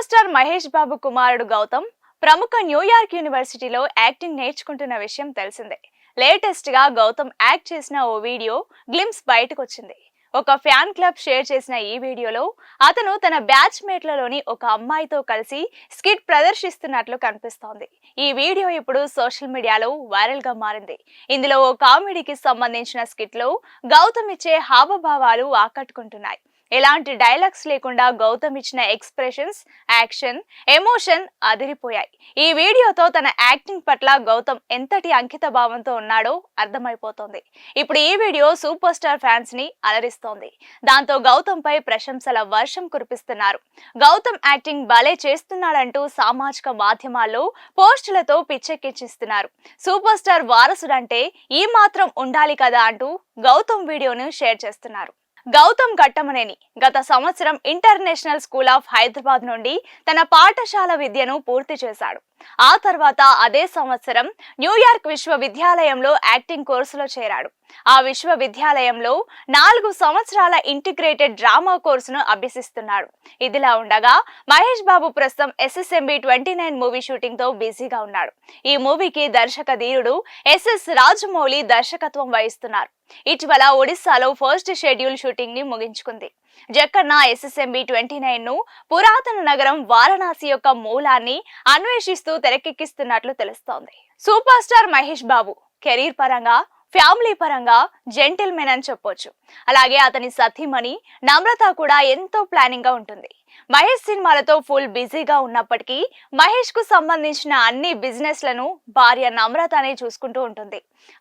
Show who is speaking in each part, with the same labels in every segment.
Speaker 1: Star Mahesh Babu కుమారుడు గౌతమ్ ప్రముఖ New York యూనివర్సిటీలో యాక్టింగ్ నేర్చుకుంటున్న విషయం తెలిసిందే. లేటెస్ట్ గా గౌతమ్ యాక్ట్ చేసిన ఓ వీడియో గ్లింప్స్ బయటకు వచ్చింది. ఒక ఫ్యాన్ క్లబ్ షేర్ చేసిన ఈ వీడియోలో అతను తన బ్యాచ్ మేట్లలోని ఒక అమ్మాయితో కలిసి స్కిట్ ప్రదర్శిస్తున్నట్లు కనిపిస్తోంది. ఈ వీడియో ఇప్పుడు సోషల్ మీడియాలో వైరల్ గా మారింది. ఇందులో ఓ కామెడీకి సంబంధించిన స్కిట్ లో గౌతమ్ ఇచ్చే హావభావాలు ఆకట్టుకుంటున్నాయి. ఎలాంటి డైలాగ్స్ లేకుండా గౌతమ్ ఇచ్చిన ఎక్స్ప్రెషన్స్, యాక్షన్, ఎమోషన్ అదిరిపోయాయి. ఈ వీడియోతో తన యాక్టింగ్ పట్ల గౌతమ్ ఎంతటి అంకిత భావంతో ఉన్నాడో అర్థమైపోతోంది. ఇప్పుడు ఈ వీడియో సూపర్ స్టార్ ఫ్యాన్స్ ని అలరిస్తోంది. దాంతో గౌతమ్ పై ప్రశంసల వర్షం కురిపిస్తున్నారు. గౌతమ్ యాక్టింగ్ భలే చేస్తున్నాడంటూ సామాజిక మాధ్యమాల్లో పోస్టులతో పిచ్చెక్కించిస్తున్నారు. సూపర్ స్టార్ వారసుడంటే ఈ మాత్రం ఉండాలి కదా అంటూ గౌతమ్ వీడియోను షేర్ చేస్తున్నారు. గౌతమ్ ఘట్టమనేని గత సంవత్సరం ఇంటర్నేషనల్ స్కూల్ ఆఫ్ హైదరాబాద్ నుండి తన పాఠశాల విద్యను పూర్తి చేశాడు. ఆ తర్వాత అదే సంవత్సరం న్యూయార్క్ విశ్వవిద్యాలయంలో యాక్టింగ్ కోర్సులో చేరాడు. ఆ విశ్వవిద్యాలయంలో 4 సంవత్సరాల ఇంటిగ్రేటెడ్ డ్రామా కోర్సును అభ్యసిస్తున్నాడు. ఇదిలా ఉండగా మహేష్ బాబు ప్రస్తుతం SSMB 29 మూవీ షూటింగ్ తో బిజీగా ఉన్నాడు. ఈ మూవీకి దర్శక ధీరుడు SS రాజమౌళి దర్శకత్వం వహిస్తున్నారు. ఇటీవల ఒడిశాలో ఫస్ట్ షెడ్యూల్ షూటింగ్ ని ముగించుకుంది. జక్కన్న SSMB 29 ను పురాతన నగరం వారణాసి యొక్క మూలాన్ని అన్వేషిస్తూ తెరకెక్కిస్తున్నట్లు తెలుస్తోంది. Super star Mahesh Babu career పరంగా, ఫ్యామిలీ పరంగా జెంటిల్మెన్ అని చెప్పొచ్చు. అలాగే అతని సతీమణి నమ్రత కూడా ఎంతో ప్లానింగ్ గా ఉంటుంది. మహేష్ సినిమాలతో ఫుల్ బిజీగా ఉన్నప్పటికీ మహేష్ కు సంబంధించిన అన్ని బిజినెస్ లను భార్య నమ్రతనే చూసుకుంటూ ఉంటుంది.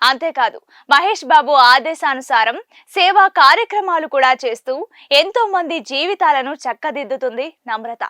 Speaker 1: అంతేకాదు మహేష్ బాబు ఆదేశానుసారం సేవా కార్యక్రమాలు కూడా చేస్తూ ఎంతో మంది జీవితాలను చక్కదిద్దుతుంది నమ్రత.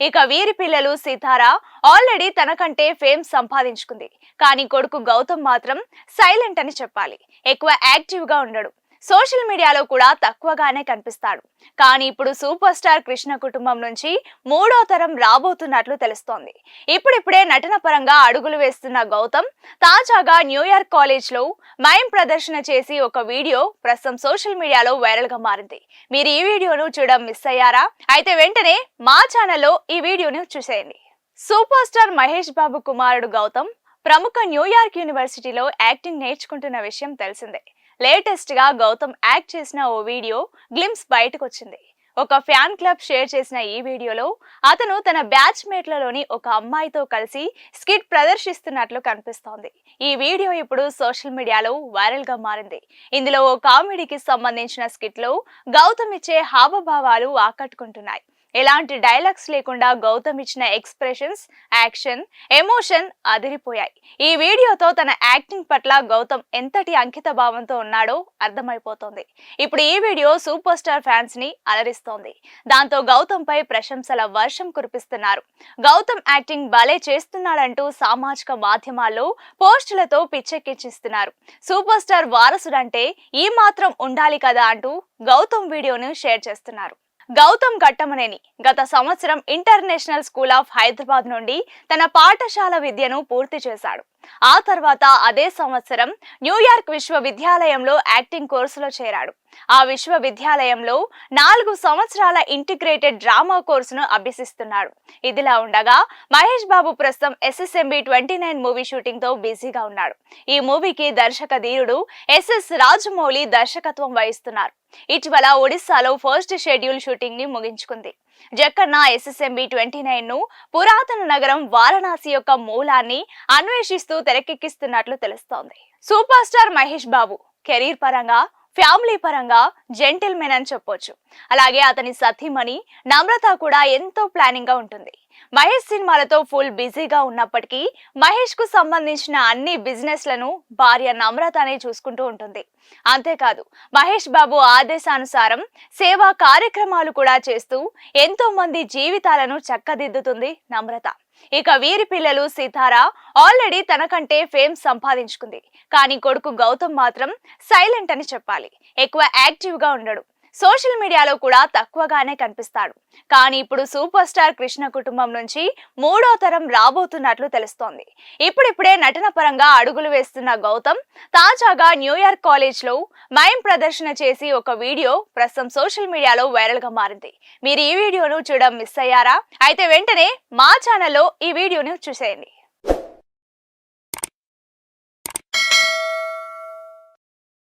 Speaker 1: ఇక వీరి పిల్లలు సితారా ఆల్రెడీ తనకంటే ఫేమ్ సంపాదించుకుంది. కానీ కొడుకు గౌతమ్ మాత్రం సైలెంట్ అని చెప్పాలి. ఎక్కువ యాక్టివ్ గా ఉండడు. సోషల్ మీడియాలో కూడా తక్కువగానే కనిపిస్తాడు. కానీ ఇప్పుడు సూపర్ స్టార్ కృష్ణ కుటుంబం నుంచి 3వ తరం రాబోతున్నట్లు తెలుస్తోంది. ఇప్పుడిప్పుడే నటన పరంగా అడుగులు వేస్తున్న గౌతమ్ తాజాగా న్యూయార్క్ కాలేజ్ లో మైమ్ ప్రదర్శన చేసి ఒక వీడియో ప్రస్తుతం సోషల్ మీడియాలో వైరల్ గా మారింది. మీరు ఈ వీడియోను చూడడం మిస్ అయ్యారా? అయితే వెంటనే మా ఛానల్లో ఈ వీడియోను చూసేయండి. సూపర్ స్టార్ మహేష్ బాబు కుమారుడు గౌతమ్ ప్రముఖ న్యూయార్క్ యూనివర్సిటీలో యాక్టింగ్ నేర్చుకుంటున్న విషయం తెలిసిందే. లేటెస్ట్ గా గౌతమ్ యాక్ట్ చేసిన ఓ వీడియో గ్లింప్స్ బయటకు వచ్చింది. ఒక ఫ్యాన్ క్లబ్ షేర్ చేసిన ఈ వీడియోలో అతను తన బ్యాచ్ మేట్లలోని ఒక అమ్మాయితో కలిసి స్కిట్ ప్రదర్శిస్తున్నట్లు కనిపిస్తోంది. ఈ వీడియో ఇప్పుడు సోషల్ మీడియాలో వైరల్ గా మారింది. ఇందులో ఓ కామెడీకి సంబంధించిన స్కిట్ లో గౌతమ్ ఇచ్చే హావభావాలు ఆకట్టుకుంటున్నాయి. ఎలాంటి డైలాగ్స్ లేకుండా గౌతమ్ ఇచ్చిన ఎక్స్ప్రెషన్స్, యాక్షన్, ఎమోషన్ అదిరిపోయాయి. ఈ వీడియోతో తన యాక్టింగ్ పట్ల గౌతమ్ ఎంతటి అంకిత భావంతో ఉన్నాడో అర్థమైపోతోంది. ఇప్పుడు ఈ వీడియో సూపర్ స్టార్ ఫ్యాన్స్ ని అలరిస్తోంది. దాంతో గౌతమ్ పై ప్రశంసల వర్షం కురిపిస్తున్నారు. గౌతమ్ యాక్టింగ్ భలే చేస్తున్నాడంటూ సామాజిక మాధ్యమాల్లో పోస్టులతో పిచ్చెక్కించిస్తున్నారు. సూపర్ స్టార్ వారసుడంటే ఈ మాత్రం ఉండాలి కదా అంటూ గౌతమ్ వీడియోను షేర్ చేస్తున్నారు. గౌతమ్ ఘట్టమనేని గత సంవత్సరం ఇంటర్నేషనల్ స్కూల్ ఆఫ్ హైదరాబాద్ నుండి తన పాఠశాల విద్యను పూర్తి చేశాడు. ఆ తర్వాత అదే సంవత్సరం న్యూయార్క్ విశ్వవిద్యాలయంలో యాక్టింగ్ కోర్సులో చేరాడు. ఆ విశ్వవిద్యాలయంలో 4 సంవత్సరాల ఇంటిగ్రేటెడ్ డ్రామా కోర్సును అభ్యసిస్తున్నాడు. ఇదిలా ఉండగా మహేష్ బాబు ప్రస్తుతం SSMB 29 మూవీ షూటింగ్ తో బిజీగా ఉన్నాడు. ఈ మూవీకి దర్శక ధీరుడు SS రాజమౌళి దర్శకత్వం వహిస్తున్నారు. ఇటీవల ఒడిశాలో ఫస్ట్ షెడ్యూల్ షూటింగ్ ని ముగించుకుంది. జక్కన్న SSMB 29 ను పురాతన నగరం వారణాసి యొక్క మూలాన్ని అన్వేషిస్తూ తెరకెక్కిస్తున్నట్లు తెలుస్తోంది. Super star Mahesh Babu career పరంగా, ఫ్యామిలీ పరంగా జెంటిల్మెన్ అని చెప్పొచ్చు. అలాగే అతని సతీమణి నమ్రత కూడా ఎంతో ప్లానింగ్ గా ఉంటుంది. మహేష్ సినిమాలతో ఫుల్ బిజీగా ఉన్నప్పటికీ మహేష్ కు సంబంధించిన అన్ని బిజినెస్ లను భార్య నమ్రతనే చూసుకుంటూ ఉంటుంది. అంతేకాదు మహేష్ బాబు ఆదేశానుసారం సేవా కార్యక్రమాలు కూడా చేస్తూ ఎంతో మంది జీవితాలను చక్కదిద్దుతుంది నమ్రత. ఇక వీరి పిల్లలు సితారా ఆల్రెడీ తనకంటే ఫేమ్ సంపాదించుకుంది. కానీ కొడుకు గౌతమ్ మాత్రం సైలెంట్ అని చెప్పాలి. ఎక్కువ యాక్టివ్ గా ఉండడు. సోషల్ మీడియాలో కూడా తక్కువగానే కనిపిస్తాడు. కానీ ఇప్పుడు సూపర్ స్టార్ కృష్ణ కుటుంబం నుంచి మూడో తరం రాబోతున్నట్లు తెలుస్తోంది. ఇప్పుడిప్పుడే నటన పరంగా అడుగులు వేస్తున్న గౌతమ్ తాజాగా న్యూయార్క్ కాలేజ్ లో మైమ్ ప్రదర్శన చేసి ఒక వీడియో ప్రస్తుతం సోషల్ మీడియాలో వైరల్ గా మారింది. మీరు ఈ వీడియోను చూడడం మిస్ అయ్యారా? అయితే వెంటనే మా ఛానల్లో ఈ వీడియోను చూసేయండి.